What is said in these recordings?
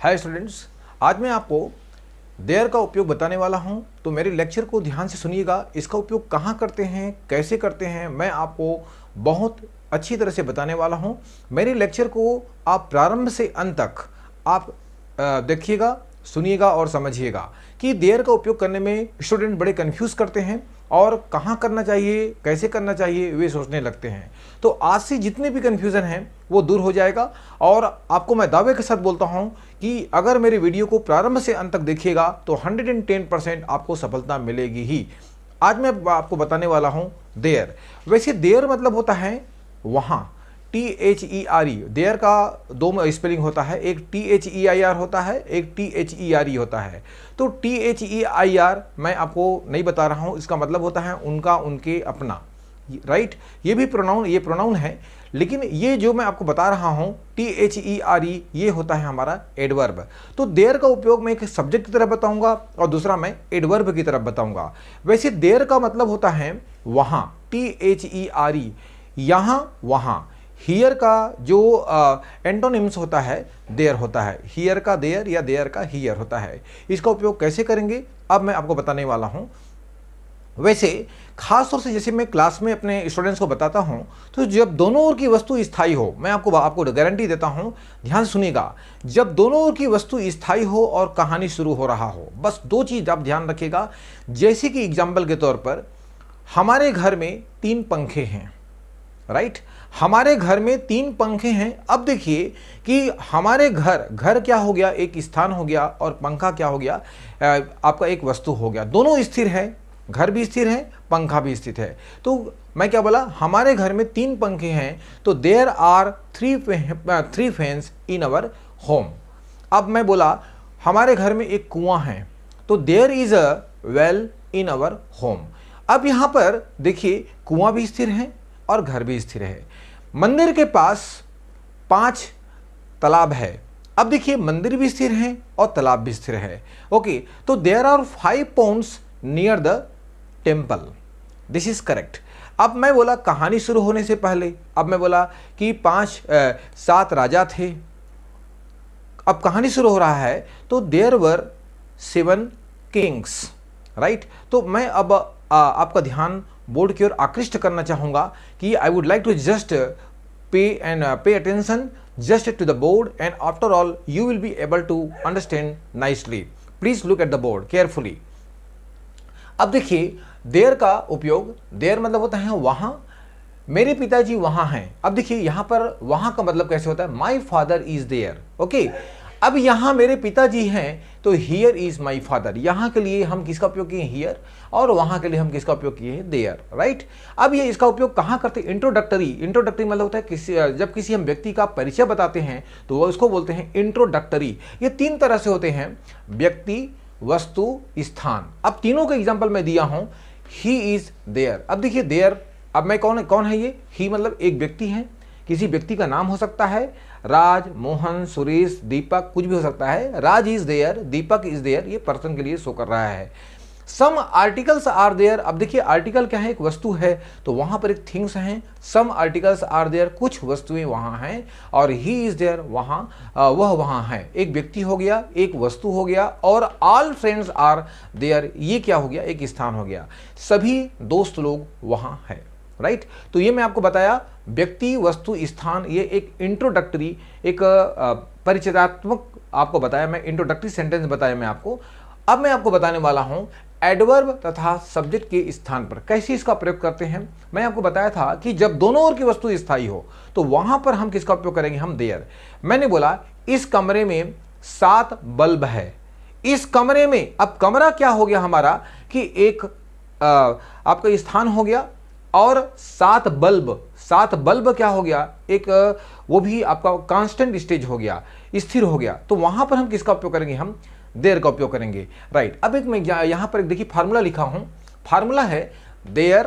Hi students, आज मैं आपको देयर का उपयोग बताने वाला हूं। तो मेरे लेक्चर को ध्यान से सुनिएगा। इसका उपयोग कहां करते हैं, कैसे करते हैं, मैं आपको बहुत अच्छी तरह से बताने वाला हूं। मेरे लेक्चर को आप प्रारंभ से अंत तक आप देखिएगा, सुनिएगा और समझिएगा कि देयर का उपयोग करने में स्टूडेंट बड़े कंफ्यूज करते हैं और कहाँ करना चाहिए, कैसे करना चाहिए, वे सोचने लगते हैं। तो आज से जितने भी कंफ्यूजन हैं वो दूर हो जाएगा और आपको मैं दावे के साथ बोलता हूं कि अगर मेरे वीडियो को प्रारंभ से अंत तक देखिएगा तो 110% आपको सफलता मिलेगी ही। आज मैं आपको बताने वाला हूं देयर। वैसे देयर मतलब होता है वहाँ, THERE। देयर का दो स्पेलिंग होता है, एक THEIR होता है, एक THERE होता है। तो THEIR मैं आपको नहीं बता रहा हूँ, इसका मतलब होता है उनका, उनके, अपना, राइट। ये भी प्रोनाउन, ये प्रोनाउन है, लेकिन ये जो मैं आपको बता रहा हूँ THERE ये होता है हमारा एडवर्ब। तो देयर का उपयोग मैं एक सब्जेक्ट की तरफ बताऊंगा और दूसरा मैं एडवर्ब की तरफ बताऊंगा। वैसे देयर का मतलब होता है वहाँ, THERE, यहाँ, वहाँ। हियर का जो एंटोनिम्स होता है देयर होता है। हियर का देयर या देयर का हियर होता है। इसका उपयोग कैसे करेंगे अब मैं आपको बताने वाला हूं। वैसे खास तौर से जैसे मैं क्लास में अपने स्टूडेंट्स को बताता हूं, तो जब दोनों ओर की वस्तु स्थायी हो, मैं आपको गारंटी देता हूं, ध्यान सुनिएगा, जब दोनों ओर की वस्तु स्थायी हो और कहानी शुरू हो रहा हो, बस दो चीज आप ध्यान रखिएगा। जैसे कि एग्जाम्पल के तौर पर हमारे घर में 3 पंखे हैं, राइट। हमारे घर में 3 पंखे हैं। अब देखिए कि हमारे घर क्या हो गया, एक स्थान हो गया, और पंखा क्या हो गया, आपका एक वस्तु हो गया। दोनों स्थिर है, घर भी स्थिर है, पंखा भी स्थिर है। तो मैं क्या बोला, हमारे घर में 3 पंखे हैं, तो there are 3 fans in our home. अब मैं बोला हमारे घर में एक कुआं है, तो there is a well in our home. अब यहां पर देखिए कुआं भी स्थिर है और घर भी स्थिर है। मंदिर के पास 5 तालाब है। अब देखिए मंदिर भी स्थिर है और तालाब भी स्थिर है। ओके, तो there are 5 ponds near the temple. This is correct. अब मैं बोला कहानी शुरू होने से पहले, अब मैं बोला कि 7 राजा थे। अब कहानी शुरू हो रहा है तो देयर वर 7 किंग्स, राइट। तो मैं अब आपका ध्यान बोर्ड की ओर आकृष्ट करना चाहूंगा कि I would like to just pay attention just to the board, and after all you will be able to understand nicely. Please look at the board carefully. अब देखिए देयर का उपयोग, देयर मतलब होता है वहां, मेरे पिताजी वहां हैं। अब देखिए यहां पर वहां का मतलब कैसे होता है, my father is there. Okay, अब यहां मेरे पिताजी हैं, तो हियर इज माई फादर। यहां के लिए हम किसका उपयोग किए, हियर, और वहां के लिए हम किसका उपयोग किए हैं, देयर, राइट। अब ये इसका उपयोग कहां करते हैं, इंट्रोडक्टरी। इंट्रोडक्टरी मतलब होता है जब किसी हम व्यक्ति का परिचय बताते हैं तो वो उसको बोलते हैं इंट्रोडक्टरी। ये 3 तरह से होते हैं, व्यक्ति, वस्तु, स्थान। अब तीनों का एग्जाम्पल मैं दिया हूं, ही इज देयर। अब देखिए देयर, अब मैं कौन है ये, ही मतलब एक व्यक्ति है, किसी व्यक्ति का नाम हो सकता है, राज, मोहन, सुरेश, दीपक, कुछ भी हो सकता है। Raj is there, Deepak is there, ये पर्सन के लिए शो कर रहा है। Some articles are there. अब देखिए आर्टिकल क्या है, एक वस्तु है, तो वहां पर एक थिंग्स हैं। सम आर्टिकल्स आर देयर, कुछ वस्तुएं वहां हैं, और ही इज देयर, वहां, वह वहां है। एक व्यक्ति हो गया, एक वस्तु हो गया, और ऑल फ्रेंड्स आर देयर, ये क्या हो गया, एक स्थान हो गया। सभी दोस्त लोग वहां है, राइट। तो ये मैं आपको बताया, व्यक्ति, वस्तु, स्थान, ये एक इंट्रोडक्टरी, एक परिचयात्मक आपको बताया मैं, इंट्रोडक्टरी सेंटेंस बताया मैं आपको। अब मैं आपको बताने वाला हूं एडवर्ब तथा सब्जेक्ट के स्थान पर कैसे इसका प्रयोग करते हैं। मैं आपको बताया था कि जब दोनों ओर की वस्तु स्थायी हो तो वहां पर हम किसका उपयोग करेंगे, हम देयर। मैंने बोला इस कमरे में 7 बल्ब है। इस कमरे में, अब कमरा क्या हो गया हमारा कि एक आपका स्थान हो गया, और 7 बल्ब क्या हो गया, एक वो भी आपका कांस्टेंट स्टेज हो गया, स्थिर हो गया। तो वहां पर हम किसका उपयोग करेंगे, हम देयर का उपयोग करेंगे, राइट। अब एक मैं यहां पर देखिए फार्मूला लिखा हूं। फार्मूला है देयर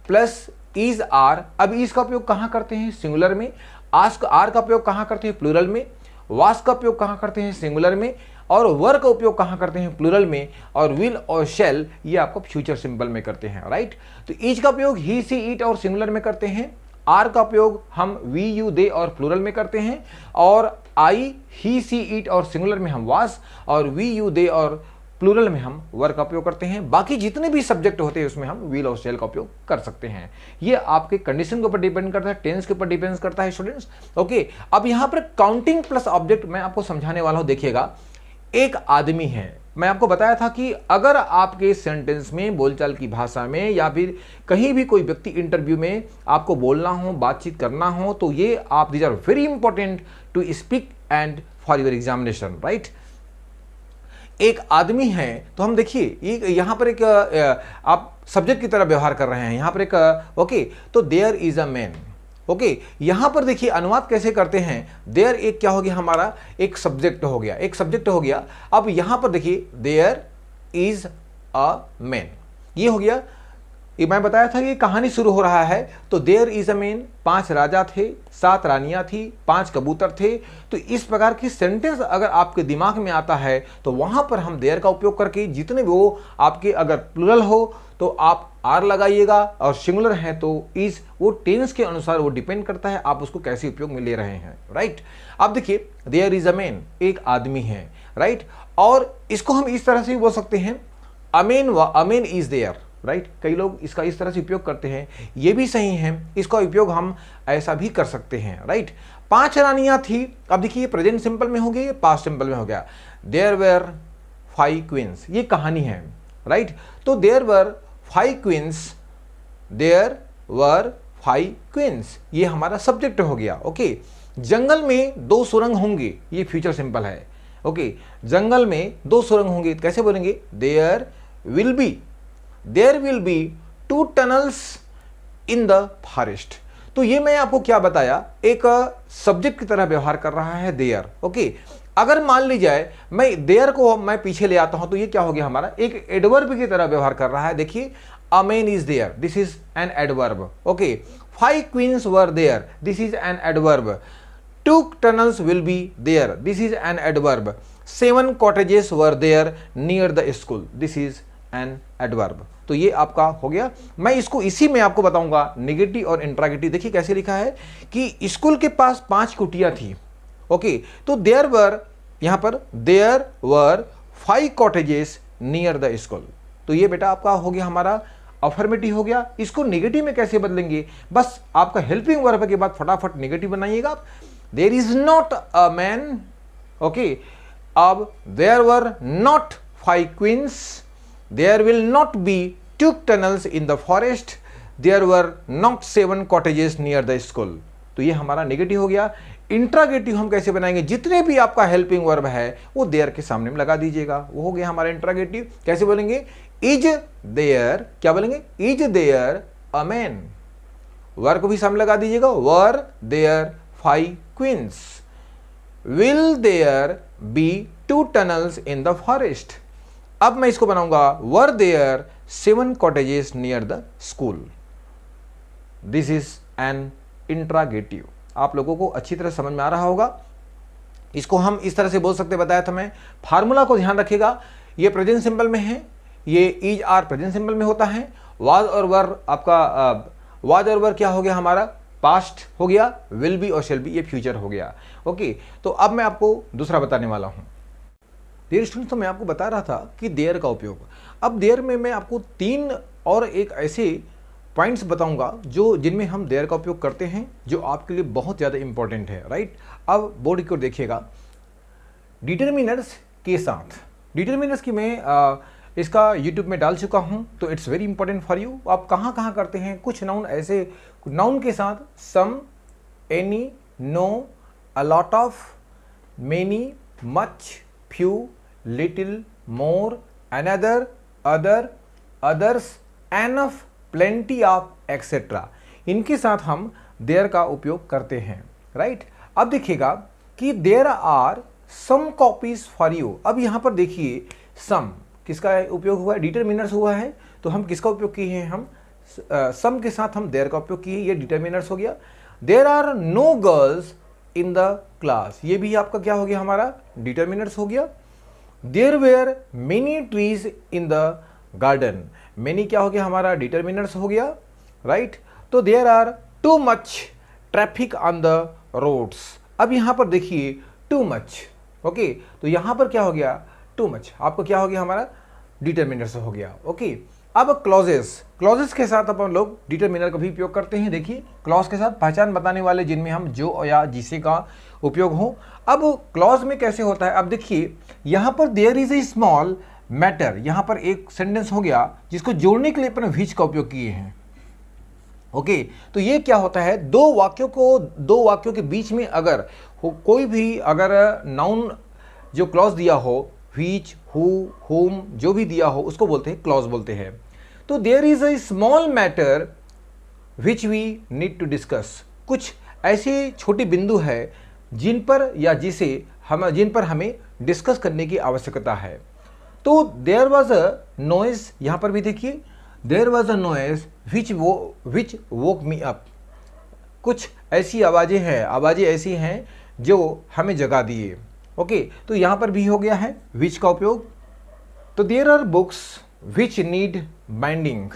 प्लस इज आर। अब इज का उपयोग कहां करते हैं, सिंगुलर में। आर का उपयोग कहां करते हैं, प्लूरल में। वास का उपयोग कहां करते हैं, सिंगुलर में। और वर का उपयोग कहां करते हैं, प्लूरल में। और विल और शेल ये आपको फ्यूचर सिंबल में करते हैं, राइट। तो इज का उपयोग ही, सी, इट और सिंगुलर में करते हैं। आर का उपयोग हम वी, यू, दे और प्लूरल में करते हैं। और आई, ही, सी, इट और सिंगुलर में हम वाज, और वी, यू, दे और प्लूरल में हम वर का उपयोग करते हैं। बाकी जितने भी सब्जेक्ट होते हैं उसमें हम विल और शैल का उपयोग कर सकते हैं। ये आपके कंडीशन के ऊपर डिपेंड करता है, टेंस के ऊपर डिपेंड करता है स्टूडेंट्स। ओके, अब यहां पर काउंटिंग प्लस ऑब्जेक्ट मैं आपको समझाने वाला हूं। देखिएगा, एक आदमी है, मैं आपको बताया था कि अगर आपके सेंटेंस में, बोलचाल की भाषा में या फिर कहीं भी कोई व्यक्ति इंटरव्यू में आपको बोलना हो, बातचीत करना हो, तो ये आप these are very important to speak and for your examination, right. एक आदमी है, तो हम देखिए यहां पर एक आप सब्जेक्ट की तरह व्यवहार कर रहे हैं, यहां पर एक ओके, तो there is a man. Okay, यहां पर देखिए अनुवाद कैसे करते हैं। देयर एक क्या हो गया हमारा, एक सब्जेक्ट हो गया, एक सब्जेक्ट हो गया। अब यहां पर देखिए देयर इज अ मैन, ये हो गया। ये मैं बताया था कि कहानी शुरू हो रहा है, तो देयर इज अ मैन, 5 राजा थे, 7 रानियां थी, 5 कबूतर थे। तो इस प्रकार की सेंटेंस अगर आपके दिमाग में आता है तो वहां पर हम देयर का उपयोग करके, जितने भी वो आपके अगर प्लूरल हो तो आप आर लगाइएगा, और सिंगुलर है तो इज, वो टेंस के अनुसार वो डिपेंड करता है आप उसको कैसे उपयोग में ले रहे हैं, राइट। अब देखिए देयर इज अ मैन, एक आदमी है, राइट। और इसको हम इस तरह से बोल सकते हैं, अमेन इज देयर, राइट। कई लोग इसका इस तरह से उपयोग करते हैं, ये भी सही है, इसका उपयोग हम ऐसा भी कर सकते हैं, राइट। 5 रानियां थी, अब देखिए प्रेजेंट सिंपल में हो गया, ये पास्ट सिंपल में हो गया। देयर वेर 5 क्वींस, ये कहानी है, राइट। तो there were 5 queens, there were 5 queens, ये हमारा सब्जेक्ट हो गया। ओके, जंगल में 2 सुरंग होंगे, ये फ्यूचर सिंपल है। ओके, जंगल में 2 सुरंग होंगे, कैसे बोलेंगे, there will be 2 tunnels in the forest. तो ये मैं आपको क्या बताया, एक सब्जेक्ट की तरह व्यवहार कर रहा है देयर। ओके, अगर मान ली जाए मैं देयर को मैं पीछे ले आता हूं, तो ये क्या हो गया हमारा, एक एडवर्ब की तरह व्यवहार कर रहा है। देखिए, a man is there, this is an adverb. Okay, 5 queens were there, this is an adverb. 2 tunnels will be there, this is an adverb. 7 cottages were there near the school, this is an adverb. तो ये आपका हो गया। मैं इसको इसी में आपको बताऊंगा, नेगेटिव और इंट्रागेटिव। देखिए कैसे लिखा है कि स्कूल के पास 5 कुटिया थी। ओके, तो देयर वर, यहां पर there were 5 cottages near the school. तो ये बेटा आपका हो गया हमारा अफर्मेटिव हो गया। इसको नेगेटिव में कैसे बदलेंगे, बस आपका हेल्पिंग वर्ब के बाद फटाफट नेगेटिव बनाइएगा आप। There is not a man. Okay, अब there were not 5 queens, there will not be 2 tunnels in the forest, there were not 7 cottages near the school. तो ये हमारा नेगेटिव हो गया। इंट्रागेटिव हम कैसे बनाएंगे, जितने भी आपका हेल्पिंग वर्ब है वो देयर के सामने में लगा दीजिएगा, वो हो गया हमारा इंट्रागेटिव। कैसे बोलेंगे, इज देयर, क्या बोलेंगे, is there a man, were को भी सामने लगा दीजिएगा, were there 5 queens, will there be 2 tunnels in the forest. अब मैं इसको बनाऊंगा, were there 7 cottages near the school, this is an interrogative. आप लोगों को अच्छी तरह समझ में आ रहा होगा। इसको हम इस तरह से बोल सकते, बताया था मैं। फार्मूला को ध्यान रखिएगा, ये प्रेजेंट सिंपल में है, ये इज आर प्रेजेंट सिंपल में होता है। वाज और वर आपका वाज और वर क्या हो गया हमारा, पास्ट हो गया। विल बी और शेल बी ये फ्यूचर हो गया। ओके, तो अब मैं आपको दूसरा बताने वाला हूं। डियर स्टूडेंट्स, तो मैं आपको बता रहा था कि देयर का उपयोग। अब देयर में मैं आपको 3 और एक ऐसे पॉइंट्स बताऊंगा जो जिनमें हम देयर का उपयोग करते हैं, जो आपके लिए बहुत ज़्यादा इंपॉर्टेंट है, राइट। अब बोर्ड की ओर देखिएगा, डिटरमिनर्स के साथ, डिटरमिनर्स की मैं इसका यूट्यूब में डाल चुका हूं, तो it's very important for you. आप कहाँ कहाँ करते हैं, कुछ नाउन ऐसे, नाउन के साथ some, any, no, a lot of, many, much, few, little, more, another, other, others, enough, plenty of, etcetera, इनके साथ हम देयर का उपयोग करते हैं, राइट। अब देखिएगा कि there are some copies for you. अब यहां पर देखिए सम किसका उपयोग हुआ है, डिटरमिनर्स हुआ है, तो हम किसका उपयोग किए हैं, हम सम के साथ हम देयर का उपयोग किए, ये डिटरमिनर्स हो गया। There are no girls in the class, ये भी आपका क्या हो गया हमारा, डिटरमिनर्स हो गया। There were many trees in the garden, many क्या हो गया हमारा, डिटरमिनर्स हो गया, राइट। तो there are too much traffic on the roads. अब यहां पर देखिए टू मच। ओके, तो यहां पर क्या हो गया, टू मच, आपको क्या हो गया, हमारा डिटरमिनर से हो गया। ओके, अब क्लॉजेस के साथ अपन लोग डिटरमिनर का भी उपयोग करते हैं। देखिए, क्लॉज के साथ पहचान बताने वाले जिनमें हम जो या जिसे का उपयोग हो। अब क्लॉज में कैसे होता है, अब देखिए यहां पर there is a small matter, यहां पर एक सेंटेंस हो गया जिसको जोड़ने के लिए अपन व्हिच का उपयोग किए हैं। ओके, तो ये क्या होता है, दो वाक्यों के बीच में अगर कोई भी अगर नाउन जो क्लॉज दिया हो, व्हिच, हु, हुम, जो भी दिया हो उसको बोलते हैं क्लॉज बोलते हैं। तो there is a small matter which we need to discuss, कुछ ऐसे छोटे बिंदु है जिन पर हमें डिस्कस करने की आवश्यकता है। तो देयर वॉज अ नॉइज, यहां पर भी देखिए there was a noise which woke me up, कुछ ऐसी आवाजें ऐसी हैं जो हमें जगा दिए। ओके, तो यहां पर भी हो गया है विच का उपयोग। तो there are books which need binding,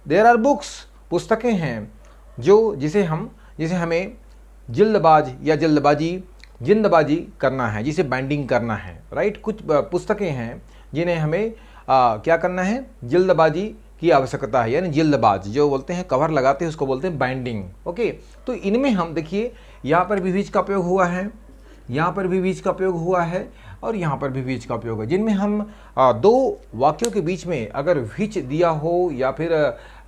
there are books, पुस्तकें हैं जिसे हमें जिंदबाजी करना है, जिसे बाइंडिंग करना है, राइट। कुछ पुस्तकें हैं जिन्हें हमें क्या करना है, जल्दबाजी की आवश्यकता है, यानी जल्दबाज जो बोलते हैं, कवर लगाते हैं, उसको बोलते हैं बाइंडिंग। ओके, तो इनमें हम देखिए यहाँ पर भी विच का उपयोग हुआ है, यहाँ पर भी विच का उपयोग हुआ है, और यहाँ पर भी विच का उपयोग है, जिनमें हम दो वाक्यों के बीच में अगर विच दिया हो या फिर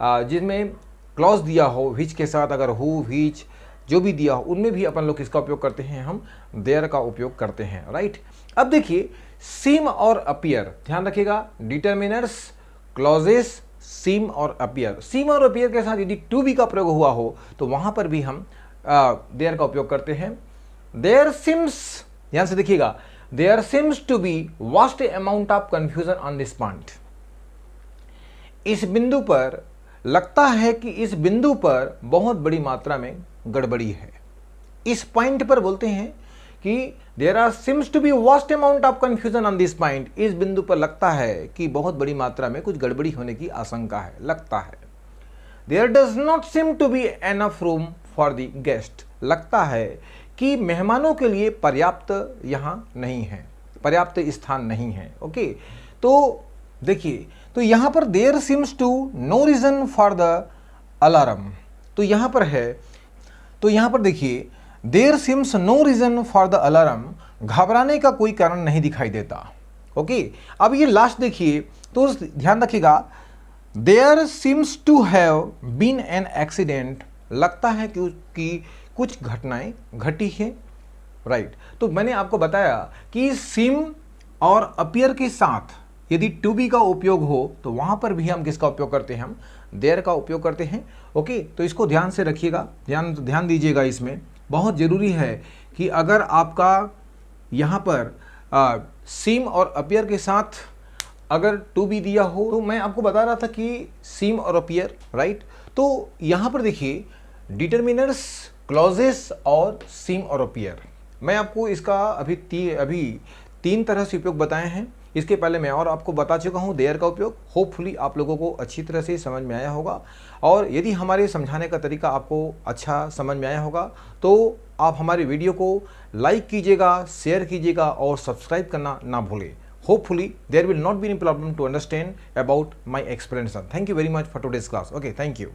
जिनमें क्लॉज दिया हो विच के साथ, अगर हु, विच जो भी दिया हो, उनमें भी अपन लोग किसका उपयोग करते हैं, हम देयर का उपयोग करते हैं, राइट। अब देखिए सीम और अपीयर, ध्यान रखिएगा, डिटरमिनर्स, क्लॉजेस, सीम और अपीयर के साथ यदि टू बी का प्रयोग हुआ हो तो वहां पर भी हम देयर का उपयोग करते हैं। देयर सिम्स, ध्यान से देखिएगा, there seems to be vast amount of confusion on this point, इस बिंदु पर लगता है कि इस बिंदु पर बहुत बड़ी मात्रा में गड़बड़ी है। इस पॉइंट पर बोलते हैं कि there are seems to be vast amount of confusion on this point, इस बिंदु पर लगता है कि बहुत बड़ी मात्रा में कुछ गड़बड़ी होने की आशंका है, लगता है। There does not seem to be enough room for the guest, लगता है कि मेहमानों के लिए पर्याप्त यहां नहीं है, पर्याप्त स्थान नहीं है। ओके, तो देखिए, तो यहां पर there seems to no reason for the alarm, तो यहां पर है, तो यहां पर देखिए there seems no reason for the alarm, घबराने का कोई कारण नहीं दिखाई देता। ओके, अब ये लास्ट देखिए, तो ध्यान रखिएगा, there seems to have been an accident, लगता है कि कुछ घटनाएं घटी है, राइट। तो मैंने आपको बताया कि सिम और अपीयर के साथ यदि टू बी का उपयोग हो तो वहां पर भी हम किसका उपयोग करते हैं, हम देयर का उपयोग करते हैं। ओके, तो इसको ध्यान से रखिएगा, ध्यान दीजिएगा, इसमें बहुत ज़रूरी है कि अगर आपका यहाँ पर सीम और अपीयर के साथ अगर टू बी दिया हो, तो मैं आपको बता रहा था कि सीम और अपीयर, राइट। तो यहाँ पर देखिए डिटरमिनर्स, क्लॉजेस और सीम और अपीयर, मैं आपको इसका अभी तीन तरह से उपयोग बताए हैं। इसके पहले मैं और आपको बता चुका हूँ देयर का उपयोग। होपफुली आप लोगों को अच्छी तरह से समझ में आया होगा, और यदि हमारे समझाने का तरीका आपको अच्छा समझ में आया होगा तो आप हमारे वीडियो को लाइक कीजिएगा, शेयर कीजिएगा और सब्सक्राइब करना ना भूलें। Hopefully there will not be any problem to understand about my explanation. Thank you very much for today's class. Okay, thank you.